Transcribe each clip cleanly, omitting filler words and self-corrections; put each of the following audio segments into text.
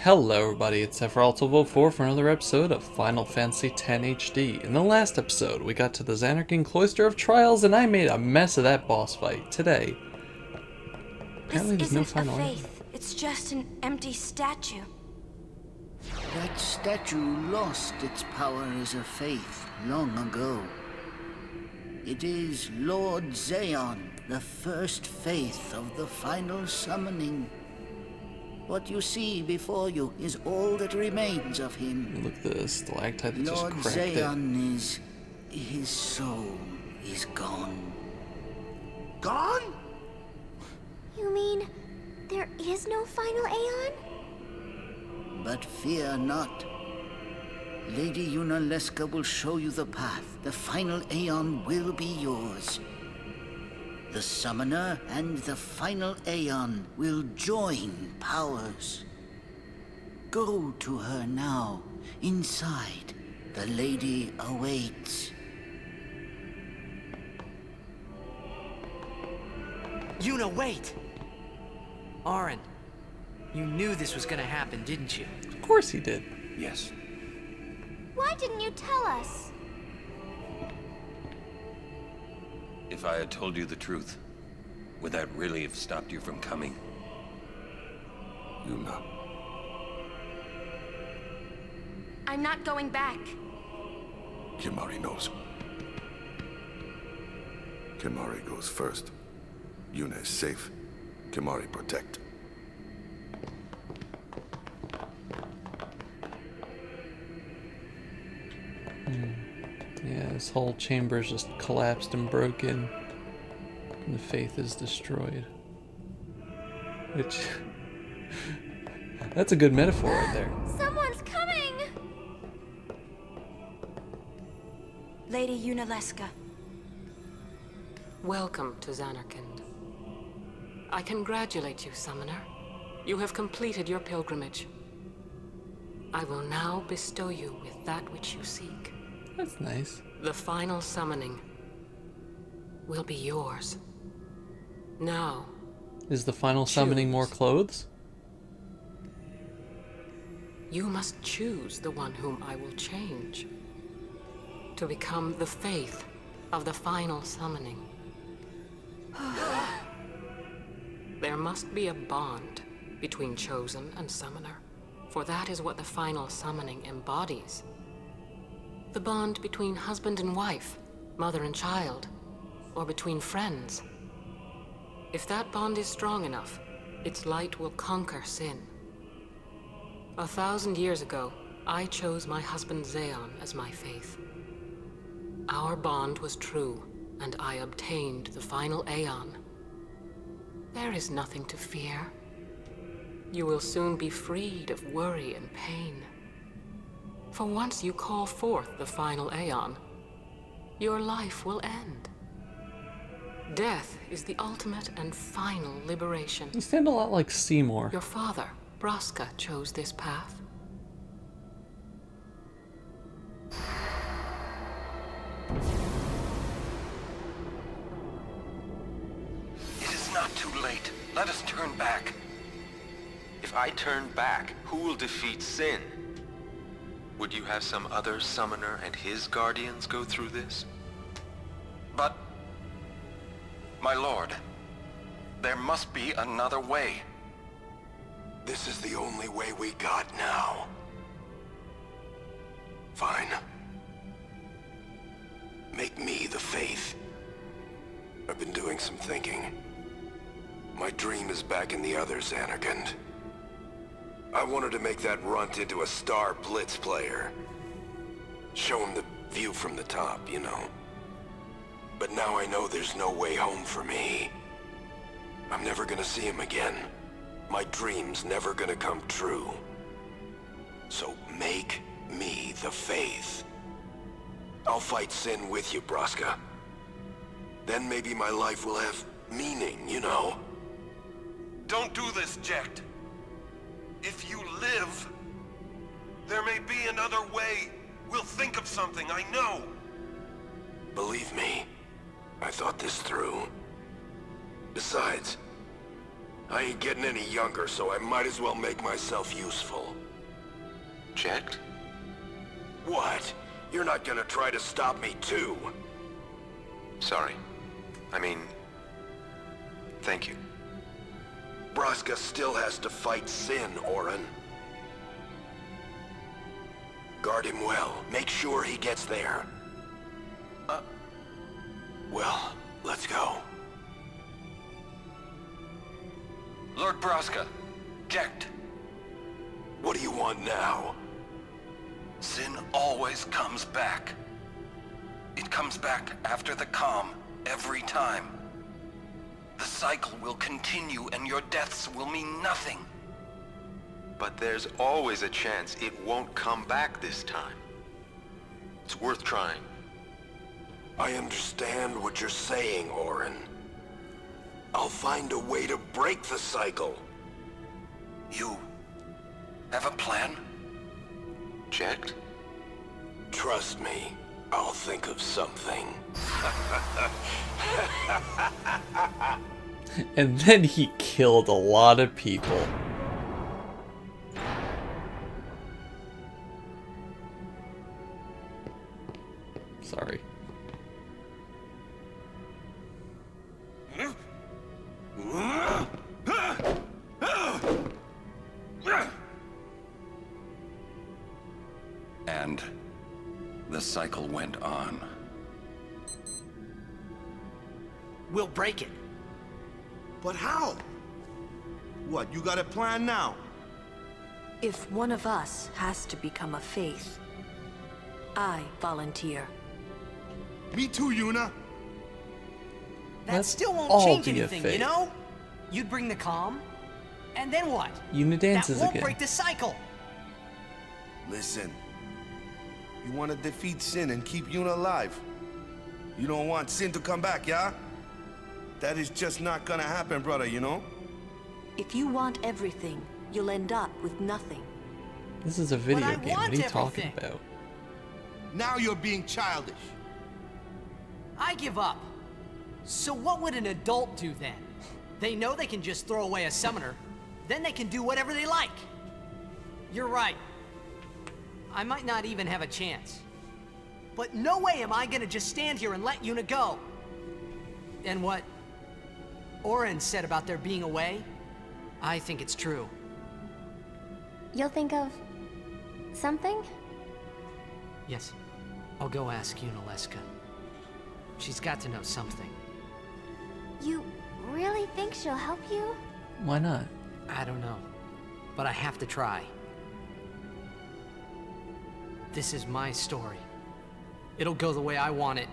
Hello everybody, it's Sephiroth1204 for another episode of Final Fantasy X HD. In the last episode, we got to the Xanarkand Cloister of Trials and I made a mess of that boss fight. Today, apparently there's no final This isn't a faith, it's just an empty statue. That statue lost its power as a faith long ago. It is Lord Xeon, the first faith of the final summoning. What you see before you is all that remains of him. Look at the stalactite that just Lord cracked it. Xeon is... his soul is gone. Gone? You mean there is no final Aeon? But fear not. Lady Yunalesca will show you the path. The final Aeon will be yours. The Summoner and the final Aeon will join powers. Go to her now. Inside, the lady awaits. Yuna, wait! Auron, you knew this was gonna happen, didn't you? Of course he did. Yes. Why didn't you tell us? If I had told you the truth, would that really have stopped you from coming? Yuna. I'm not going back. Kimahri knows. Kimahri goes first. Yuna is safe. Kimahri protect. Yeah, this whole chamber's just collapsed and broken. And the faith is destroyed. Which... that's a good metaphor right there. Someone's coming! Lady Yunalesca. Welcome to Xanarkand. I congratulate you, Summoner. You have completed your pilgrimage. I will now bestow you with that which you seek. That's nice. The final summoning will be yours. Now, Is the final summoning more clothes? you must choose the one whom I will change to become the faith of the final summoning. There must be a bond between Chosen and Summoner, for that is what the final summoning embodies. The bond between husband and wife, mother and child, or between friends. If that bond is strong enough, its light will conquer sin. 1,000 years ago, I chose my husband Xeon as my faith. Our bond was true, and I obtained the final Aeon. There is nothing to fear. You will soon be freed of worry and pain. For once you call forth the final Aeon, your life will end. Death is the ultimate and final liberation. You sound a lot like Seymour. Your father, Braska, chose this path. It is not too late. Let us turn back. If I turn back, who will defeat sin? Would you have some other summoner and his guardians go through this? But... my lord, there must be another way. This is the only way we got now. Fine. Make me the faith. I've been doing some thinking. My dream is back in the other Xanarkand. I wanted to make that runt into a star blitz player. Show him the view from the top, you know. But now I know there's no way home for me. I'm never gonna see him again. My dream's never gonna come true. So make me the faith. I'll fight sin with you, Braska. Then maybe my life will have meaning, you know? Don't do this, Jecht. If you live, there may be another way. We'll think of something, I know. Believe me, I thought this through. Besides, I ain't getting any younger, so I might as well make myself useful. Checked? What? You're not gonna try to stop me too? Sorry. I mean... thank you. Braska still has to fight Sin, Orin. Guard him well. Make sure he gets there. Well, let's go. Lord Braska, checked. What do you want now? Sin always comes back. It comes back after the calm, every time. The cycle will continue and your deaths will mean nothing. But there's always a chance it won't come back this time. It's worth trying. I understand what you're saying, Orin. I'll find a way to break the cycle. You have a plan? Checked? Trust me, I'll think of something. And then he killed a lot of people. Sorry. And the cycle went on. We'll break it. But how? What, you got a plan now? If one of us has to become a faith, I volunteer. Me too, Yuna. That Let's still all won't change be a anything, faith. you know? You'd bring the calm, and then what? Yuna dances That won't again. break the cycle. Listen. You want to defeat Sin and keep Yuna alive. You don't want Sin to come back, yeah? That is just not gonna happen, brother, you know? If you want everything, you'll end up with nothing. This is a video I game. What want are you talking everything. about? Now you're being childish. I give up. So what would an adult do then? They know they can just throw away a summoner, then they can do whatever they like. You're right. I might not even have a chance. But no way am I gonna just stand here and let Yuna go. And what Orin said about there being a way, I think it's true. You'll think of something? Yes, I'll go ask Yunalesca. She's got to know something. You really think she'll help you? Why not? I don't know, but I have to try. This is my story. It'll go the way I want it,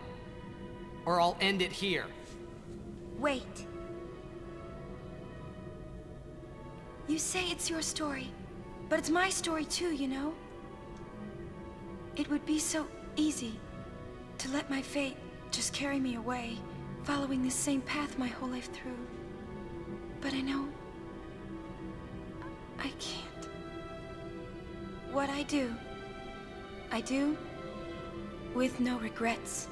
or I'll end it here. Wait. You say it's your story, but it's my story too, you know? It would be so easy to let my fate just carry me away, following this same path my whole life through. But I know I can't. What I do with no regrets.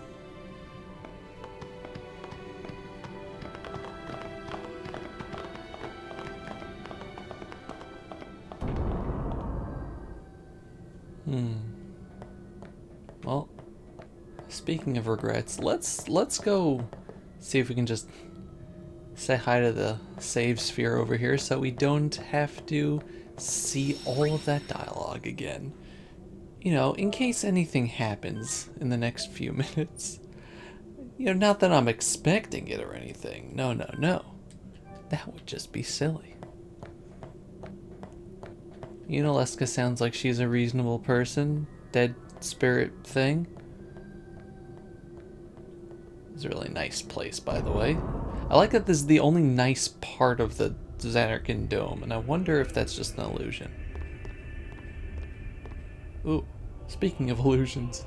Well, speaking of regrets, let's go see if we can just say hi to the save sphere over here so we don't have to see all of that dialogue again. You know, in case anything happens in the next few minutes. You know, not that I'm expecting it or anything. No, no, no. That would just be silly. Yunalesca sounds like she's a reasonable person. Dead spirit thing. It's a really nice place, by the way. I like that this is the only nice part of the Xanarkin Dome, and I wonder if that's just an illusion. Ooh, speaking of illusions.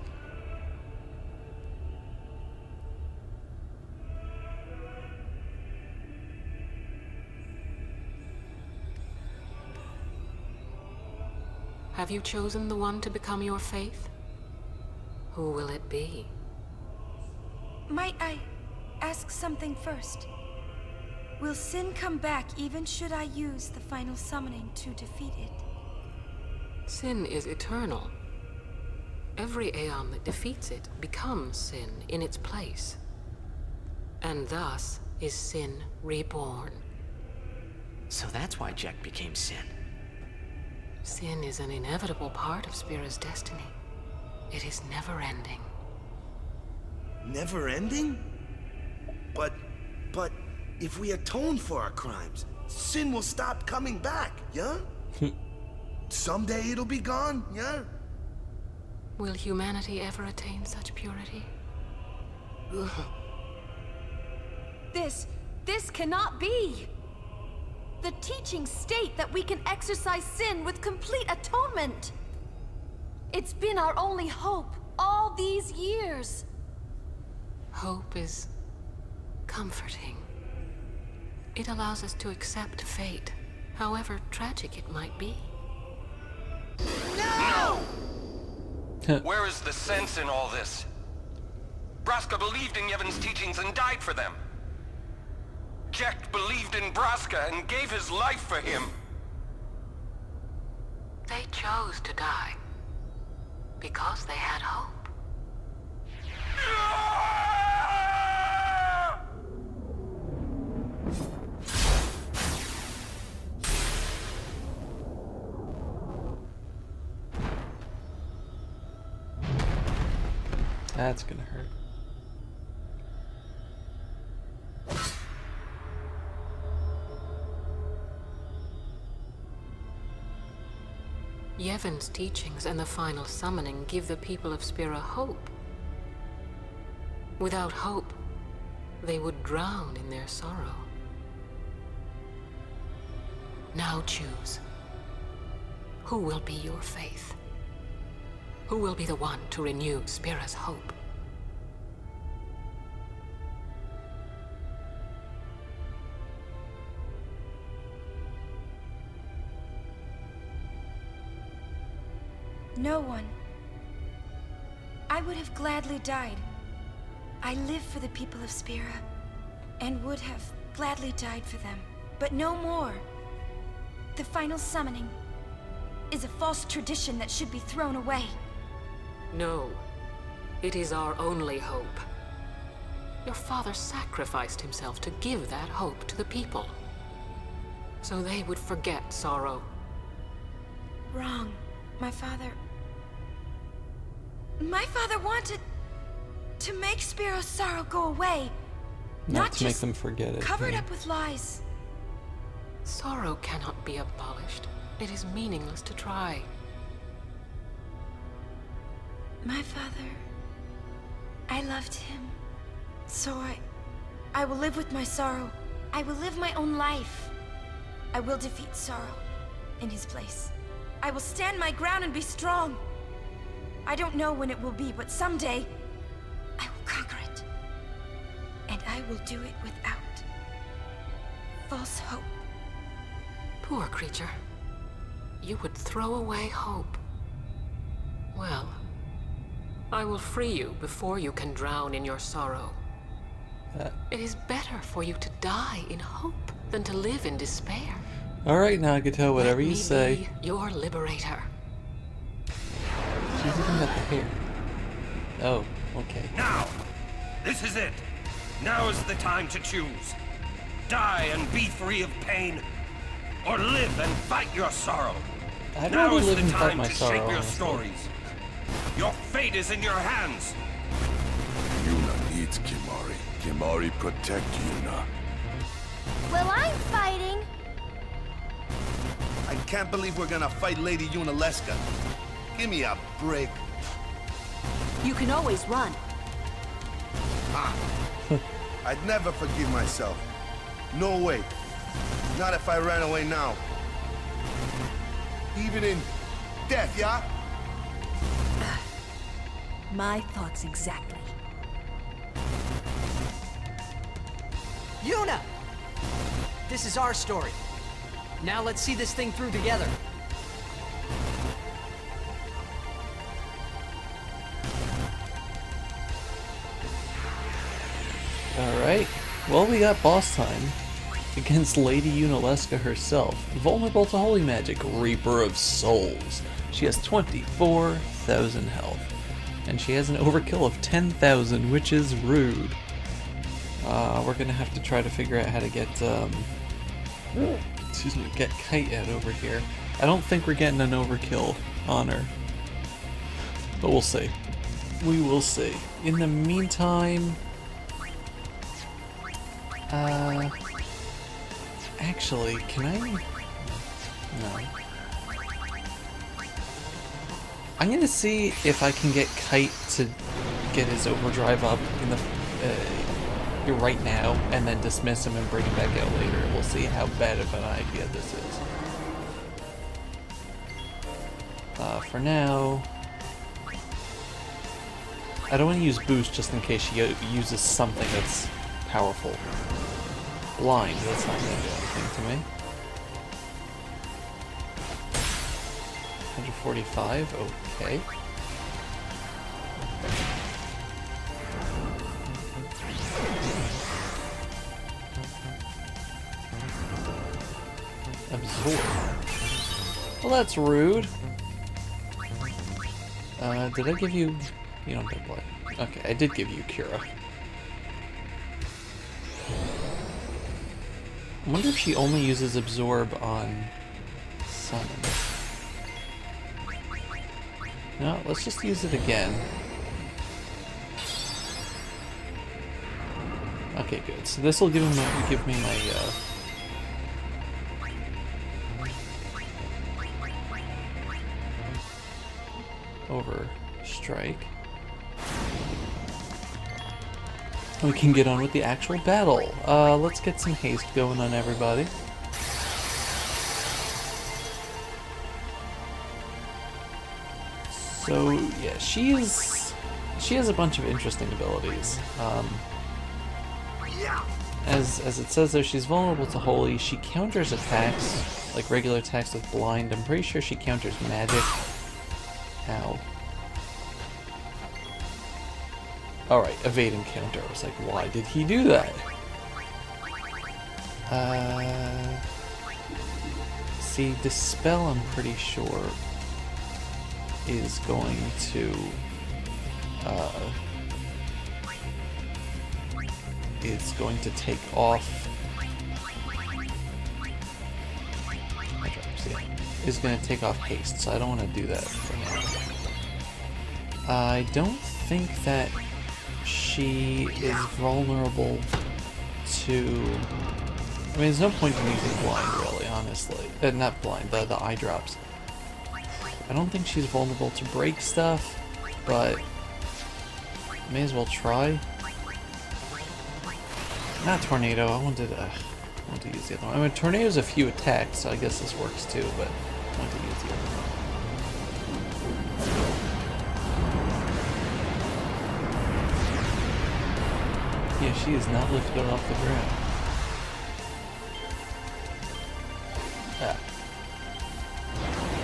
Have you chosen the one to become your faith? Who will it be? Might I ask something first? Will sin come back even should I use the final summoning to defeat it? Sin is eternal. Every Aeon that defeats it becomes sin in its place. And thus is sin reborn. So that's why Jack became Sin. Sin is an inevitable part of Spira's destiny. It is never-ending. Never ending? But if we atone for our crimes, sin will stop coming back, yeah? Someday it'll be gone, yeah? Will humanity ever attain such purity? This cannot be! The teachings state that we can exercise sin with complete atonement! It's been our only hope all these years! Hope is comforting. It allows us to accept fate, however tragic it might be. No! Where is the sense in all this? Braska believed in Yevon's teachings and died for them. Jack believed in Braska and gave his life for him. They chose to die because they had hope. That's gonna hurt. Yevon's teachings and the final summoning give the people of Spira hope. Without hope, they would drown in their sorrow. Now choose. Who will be your faith? Who will be the one to renew Spira's hope? No one. I would have gladly died. I live for the people of Spira, and would have gladly died for them. But no more. The final summoning is a false tradition that should be thrown away. No. It is our only hope. Your father sacrificed himself to give that hope to the people, so they would forget sorrow. Wrong. My father wanted to make Spiro's sorrow go away. Not to make just them forget it. covered yeah. up with lies. Sorrow cannot be abolished. It is meaningless to try. My father, I loved him. So I will live with my sorrow. I will live my own life. I will defeat sorrow in his place. I will stand my ground and be strong. I don't know when it will be, but someday I will conquer it. And I will do it without false hope. Poor creature. You would throw away hope. Well, I will free you before you can drown in your sorrow. It is better for you to die in hope than to live in despair. Alright, now I can tell whatever Let you me say. be your liberator. She's even got the hair. Oh, okay. Now! This is it! Now is the time to choose. Die and be free of pain, or live and fight your sorrow. I'd Now rather is live the and fight time my to sorrow, shape your honestly. stories. Your fate is in your hands. Yuna needs Kimari. Kimari protect Yuna. Well, I'm fighting. I can't believe we're gonna fight Lady Yunalesca. Give me a break. You can always run. I'd never forgive myself. No way. Not if I ran away now. Even in death, yeah? My thoughts exactly. Yuna! This is our story. Now let's see this thing through together. Alright. Well, we got boss time. against Lady Yunalesca herself, vulnerable to holy magic, Reaper of Souls. She has 24,000 health, and she has an overkill of 10,000, which is rude. We're gonna have to try to figure out how to get, get Kite out over here. I don't think we're getting an overkill on her, but we'll see. We will see. In the meantime, actually, can I? No. I'm gonna see if I can get Kite to get his overdrive up in the right now, and then dismiss him and bring him back out later. We'll see how bad of an idea this is. For now, I don't want to use boost just in case she uses something that's powerful. Blind, that's not going to do anything to me. 145, okay. Absorb. Well, that's rude. Did I give you... You don't get blood. Okay, I did give you Cura. I wonder if she only uses Absorb on Summon. No, let's just use it again. Okay, good. So this will give me my over strike. We can get on with the actual battle. Let's get some haste going on everybody. So yeah, she has a bunch of interesting abilities. As it says there, she's vulnerable to holy. She counters attacks, like regular attacks with blind. I'm pretty sure she counters magic. Ow. Alright, evade and counter. I was like, why did he do that? See, Dispel, I'm pretty sure, is going to, take off... is going to take off haste, so I don't want to do that for now. I don't think that she is vulnerable to... I mean, there's no point in using blind, really, honestly. Not blind, the eye drops. I don't think she's vulnerable to break stuff, but may as well try. Not tornado. I want to use the other one. I mean, tornado's a few attacks, so I guess this works too. But I want to use the other one. Yeah, she is not lifted off the ground. Ah.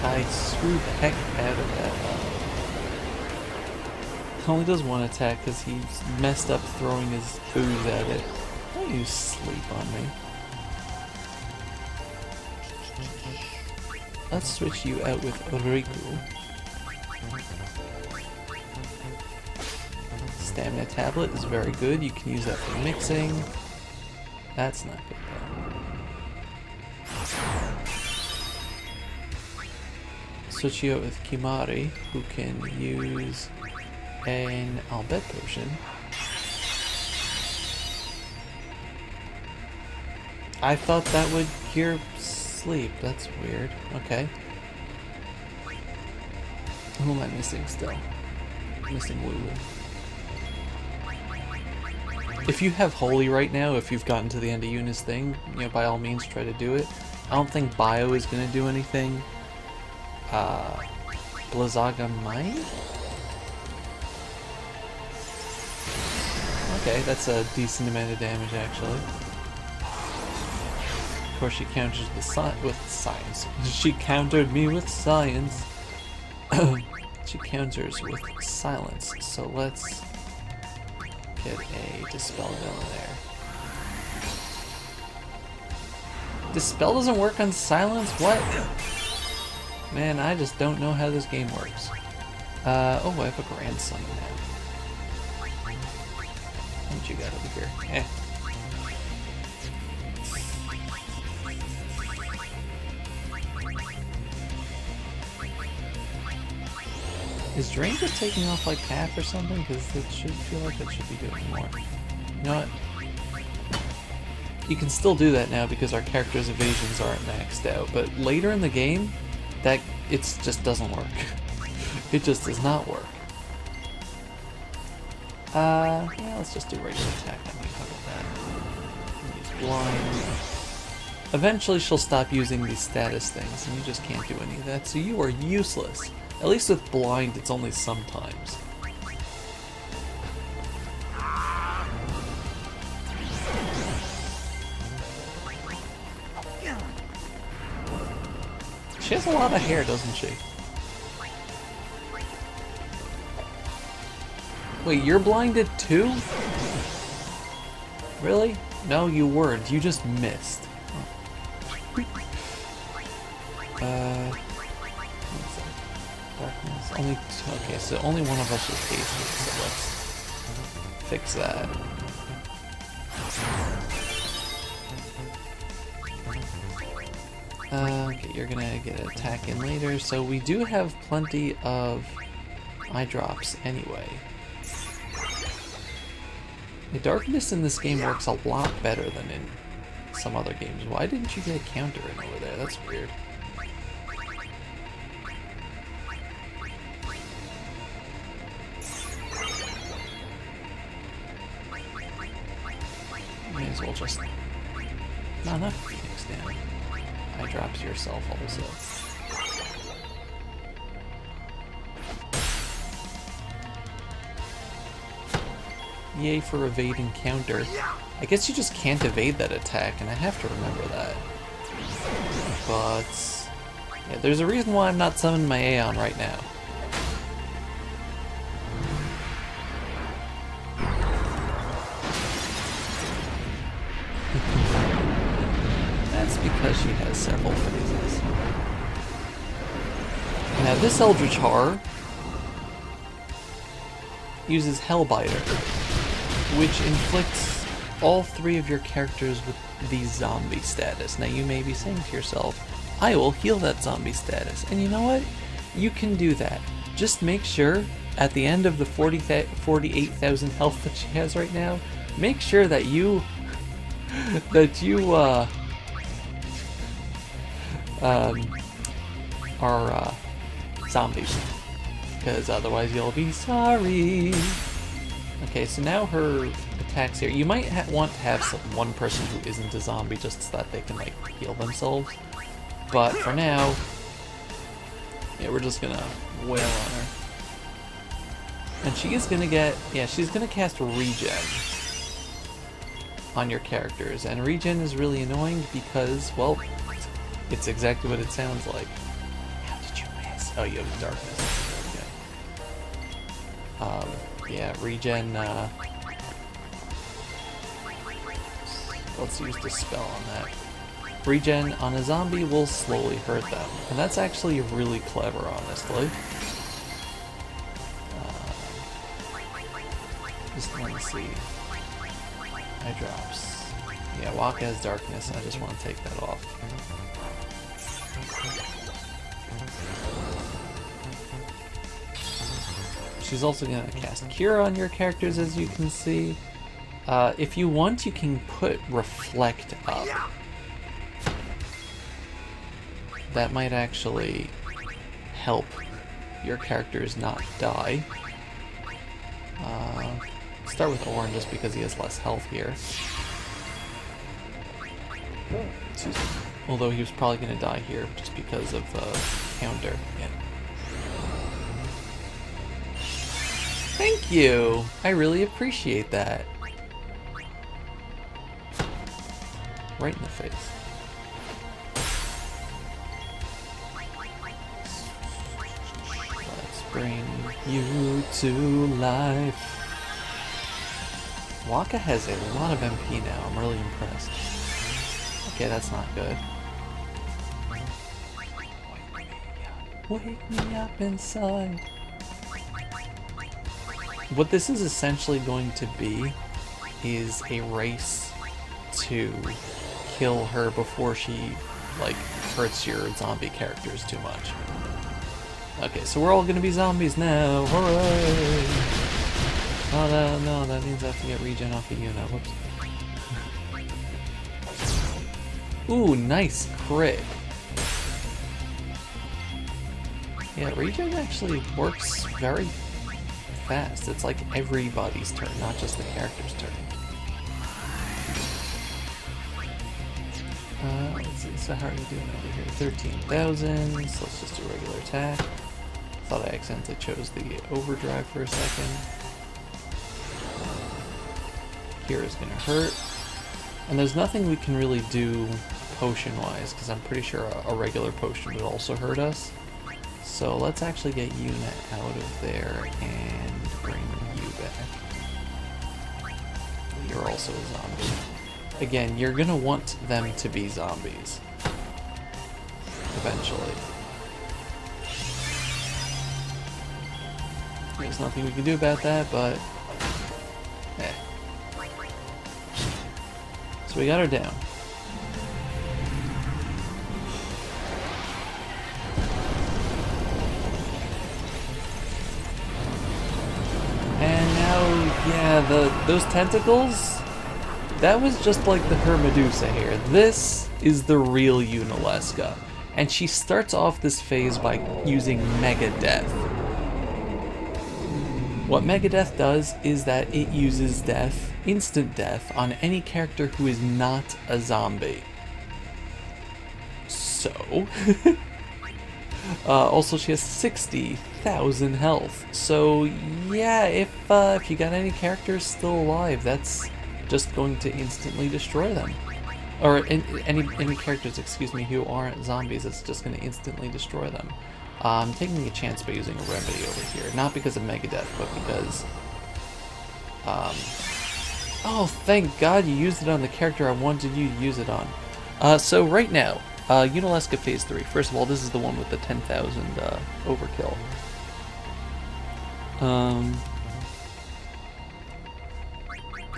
I screwed the heck out of that. He only does one attack because he messed up throwing his booze at it. Don't you sleep on me. Let's switch you out with Riku. Stamina tablet is very good. You can use that for mixing. That's not good though. Switch you out with Kimari, who can use an Albet potion. I thought that would cure sleep. That's weird. Okay. Who am I missing still? Missing Lulu. If you have Holy right now, if you've gotten to the end of Yuna's thing, you know, by all means try to do it. I don't think Bio is going to do anything. Blizzaga might? Okay, that's a decent amount of damage actually. Of course she counters with science. She countered me with science. She counters with silence, so let's get a Dispel going there. This spell doesn't work on silence? What? Man, I just don't know how this game works. Oh, I have a grandson now. What you got over here? Eh. Is Drain just taking off like half or something? Because it should feel like it should be doing more. You know what? You can still do that now because our character's evasions aren't maxed out, but later in the game, that it just doesn't work. It just does not work. Yeah, let's just do regular attack. I mean, how about that? Use blind. Eventually she'll stop using these status things, and you just can't do any of that, so you are useless. At least with blind, it's only sometimes. She has a lot of hair, doesn't she? Wait, you're blinded too? Really? No, you weren't. You just missed. Oh. Darkness. Only two. Okay, so only one of us is tasted, so let's fix that. Okay, you're gonna get an attack in later, so we do have plenty of eye drops anyway. The darkness in this game works a lot better than in some other games. Why didn't you get a counter in over there? That's weird. May as well just... Not enough Phoenix damage. Eye drops yourself also. Yay for evading counter. I guess you just can't evade that attack, and I have to remember that. But... yeah, there's a reason why I'm not summoning my Aeon right now. That's because she has several phases. Now this Eldritch Horror uses Hellbiter, which inflicts all three of your characters with the zombie status. Now you may be saying to yourself, I will heal that zombie status. And you know what? You can do that. Just make sure at the end of the 48,000 health that she has right now, make sure that you are zombies, because otherwise you'll be sorry. Okay, so now her attacks here. You might want to have one person who isn't a zombie just so that they can like heal themselves. But for now, yeah, we're just gonna wail on her. And she is gonna get, yeah, she's gonna cast Regen on your characters. And Regen is really annoying because, well, it's exactly what it sounds like. How did you miss? Oh, you have darkness. Okay. Yeah, Regen, let's use the spell on that. Regen on a zombie will slowly hurt them. And that's actually really clever, honestly. Just want to see. Eye drops. Yeah, Waka has darkness, and I just want to take that off. She's also going to cast Cure on your characters, as you can see. If you want, you can put Reflect up. That might actually help your characters not die. Start with Orin just because he has less health here. Excuse me. Although he was probably going to die here just because of counter. Yeah. Thank you! I really appreciate that. Right in the face. Let's bring you to life. Waka has a lot of MP now. I'm really impressed. Okay, that's not good. Wake me up inside. What this is essentially going to be is a race to kill her before she, like, hurts your zombie characters too much. Okay, so we're all gonna be zombies now. Hooray! Oh no, that means I have to get regen off of Yuna. Whoops. Ooh, nice crit. Yeah, regen actually works very fast. It's like everybody's turn, not just the character's turn. Let's see, so how are you doing over here? 13,000, so let's just do regular attack. Thought I accidentally chose the overdrive for a second. Here is gonna hurt. And there's nothing we can really do potion-wise, because I'm pretty sure a regular potion would also hurt us. So let's actually get Yuna out of there and bring you back. You're also a zombie. Again, you're gonna want them to be zombies. Eventually. There's nothing we can do about that, but... eh. So we got her down. And now, yeah, those tentacles, that was just like her Medusa here. This is the real Yunalesca. And she starts off this phase by using Mega Death. What Mega Death does is that it uses death, instant death, on any character who is not a zombie. So... also, she has 60,000 health. So, yeah, if you got any characters still alive, that's just going to instantly destroy them. Or any characters, excuse me, who aren't zombies, it's just going to instantly destroy them. I'm taking a chance by using a remedy over here. Not because of Mega Death, but because... oh, thank God you used it on the character I wanted you to use it on. So right now, Yunalesca Phase 3. First of all, this is the one with the 10,000 overkill.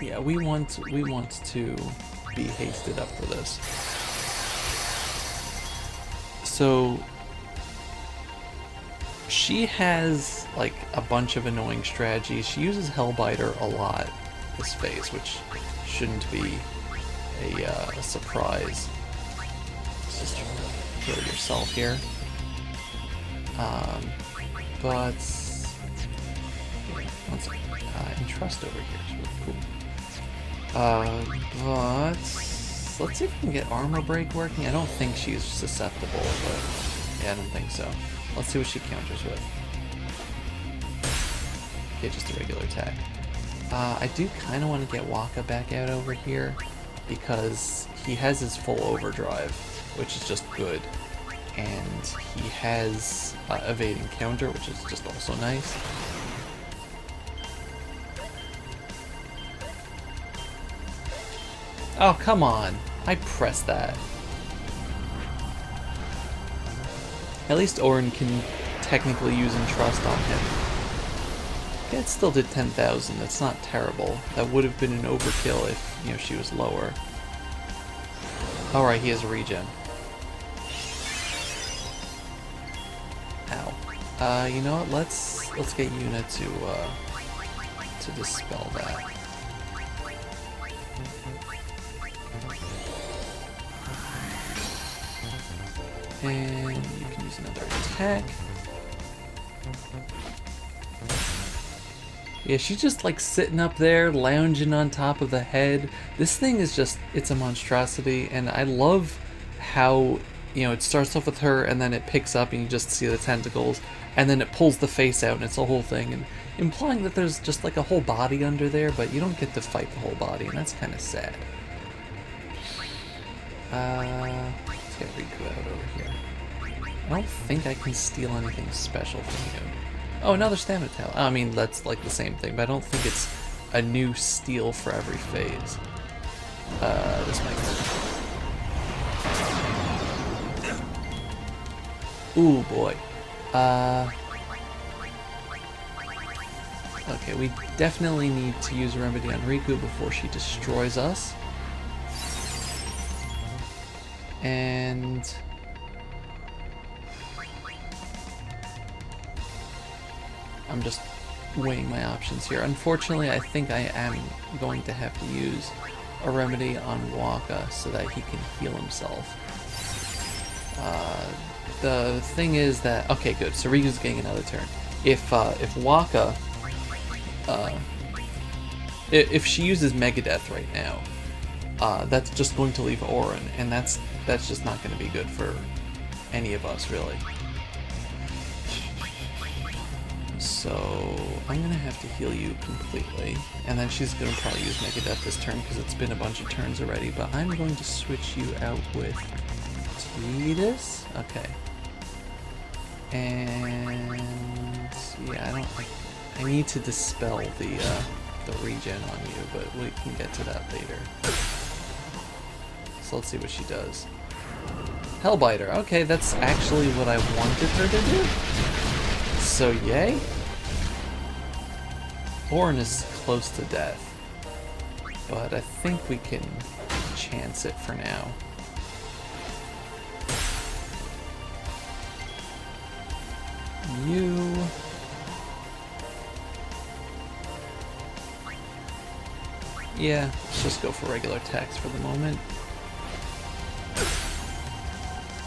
Yeah, we want to be hasted up for this. So she has like a bunch of annoying strategies. She uses Hellbiter a lot this phase, which shouldn't be a surprise. Let's just heal yourself here. But one second. Entrust over here is really cool. But let's see if we can get Armor Break working. I don't think she's susceptible, but yeah, I don't think so. Let's see what she counters with. Okay, just a regular attack. I do kind of want to get Waka back out over here because he has his full overdrive, which is just good. And he has evading counter, which is just also nice. Oh, come on. I pressed that. At least Orin can technically use Entrust on him. Okay, it still did 10,000. That's not terrible. That would have been an overkill if, you know, she was lower. Alright, he has a regen. Ow. You know what? Let's get Yuna to dispel that. And you can use another attack. Yeah, she's just like sitting up there, lounging on top of the head. This thing is just, it's a monstrosity, and I love how, you know, it starts off with her, and then it picks up, and you just see the tentacles, and then it pulls the face out, and it's a whole thing, and implying that there's just like a whole body under there, but you don't get to fight the whole body, and that's kind of sad. Let's get Riku out over here. I don't think I can steal anything special from you. Oh, another stamina talent. I mean, that's like the same thing, but I don't think it's a new steal for every phase. This might hurt. Ooh, boy. Okay, we definitely need to use a remedy on Riku before she destroys us. And... I'm just weighing my options here. Unfortunately, I think I am going to have to use a remedy on Waka so that he can heal himself. The thing is that... Okay, good. So Riku's getting another turn. If Waka... if she uses Megadeth right now, that's just going to leave Auron, and that's just not going to be good for any of us, really. So I'm going to have to heal you completely, and then she's going to probably use Megadeth this turn because it's been a bunch of turns already, but I'm going to switch you out with Tidus? Okay. And yeah, I need to dispel the regen on you, but we can get to that later. So let's see what she does. Hellbiter. Okay, that's actually what I wanted her to do. So yay. Auron is close to death, but I think we can chance it for now. You... Yeah, let's just go for regular attacks for the moment.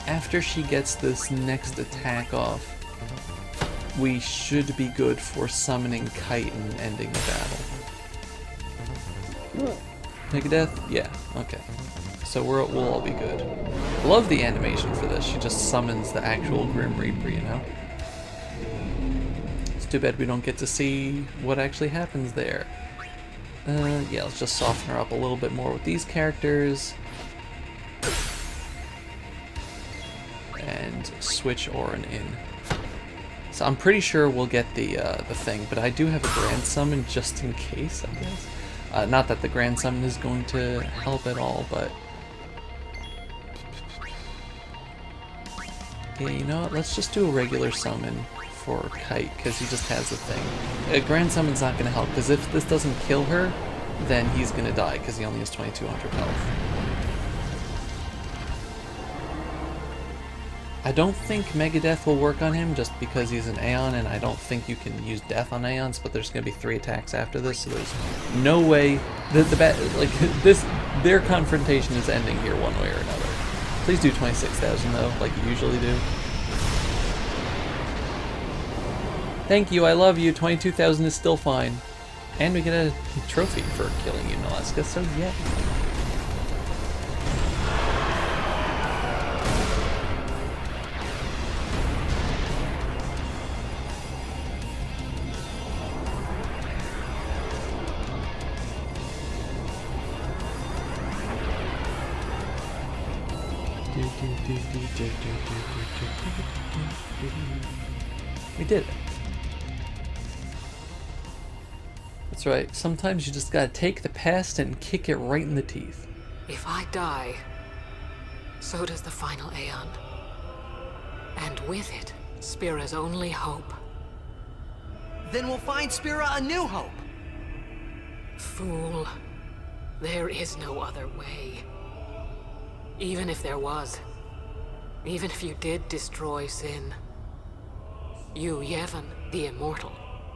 After she gets this next attack off, we should be good for summoning Kite and ending the battle. Megadeth? Yeah, okay. So we'll all be good. I love the animation for this. She just summons the actual Grim Reaper, you know? It's too bad we don't get to see what actually happens there. Yeah, let's just soften her up a little bit more with these characters. And switch Auron in. So I'm pretty sure we'll get the thing, but I do have a Grand Summon just in case, I guess. Not that the Grand Summon is going to help at all, but... Yeah, you know what? Let's just do a regular summon for Kite, because he just has the thing. A Grand Summon's not going to help, because if this doesn't kill her, then he's going to die, because he only has 2200 health. I don't think Megadeth will work on him just because he's an Aeon, and I don't think you can use Death on Aeons, but there's going to be 3 attacks after this, so there's no way that their confrontation is ending here one way or another. Please do 26,000 though, like you usually do. Thank you, I love you. 22,000 is still fine. And we get a trophy for killing Yunalesca, so yeah. We did it. That's right. Sometimes you just gotta take the past and kick it right in the teeth. If I die, so does the final Aeon. And with it, Spira's only hope. Then we'll find Spira a new hope. Fool. There is no other way. Even if there was, even if you did destroy Sin, you, Yevon, the Immortal,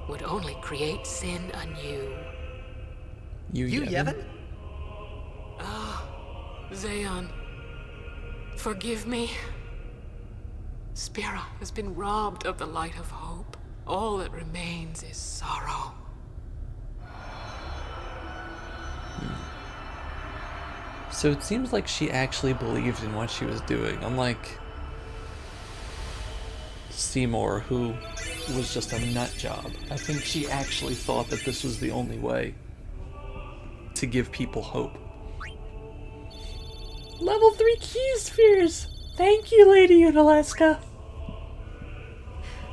would only create Sin anew. You Yevon? Ah, Zeon, forgive me. Spira has been robbed of the light of hope. All that remains is sorrow. So it seems like she actually believed in what she was doing, unlike Seymour, who was just a nut job. I think she actually thought that this was the only way to give people hope. Level 3 key spheres! Thank you, Lady Yunalesca!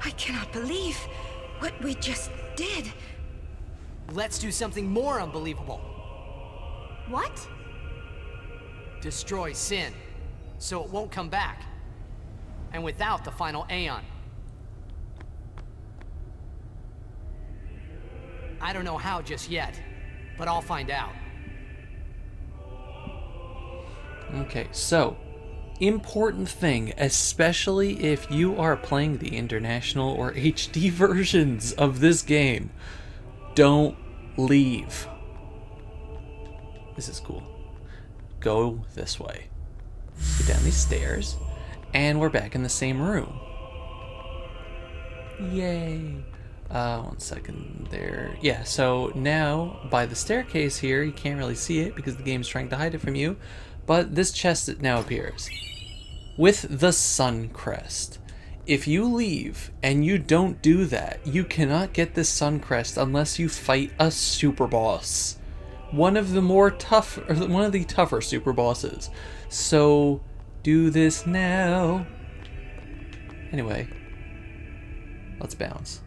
I cannot believe what we just did. Let's do something more unbelievable. What? Destroy Sin, so it won't come back. and without the final Aeon. I don't know how just yet, but I'll find out. Okay, so, important thing, especially if you are playing the international or HD versions of this game, don't leave. This is cool. Go this way. Go down these stairs, and we're back in the same room. Yay. 1 second there. Yeah, so now by the staircase here, you can't really see it because the game's trying to hide it from you, but this chest now appears with the sun crest. If you leave and you don't do that, you cannot get this sun crest unless you fight a super boss. One of the tougher super bosses. So do this now. Anyway, let's bounce.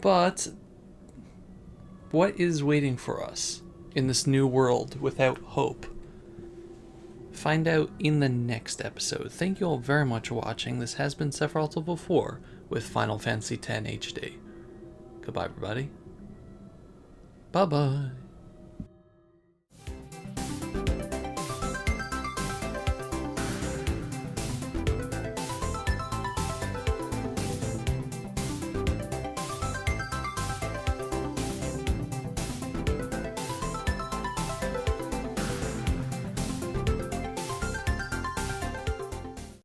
But what is waiting for us in this new world without hope? Find out in the next episode. Thank you all very much for watching. This has been Sephiroth Level 4 with Final Fantasy X HD. Goodbye, everybody. Bye-bye.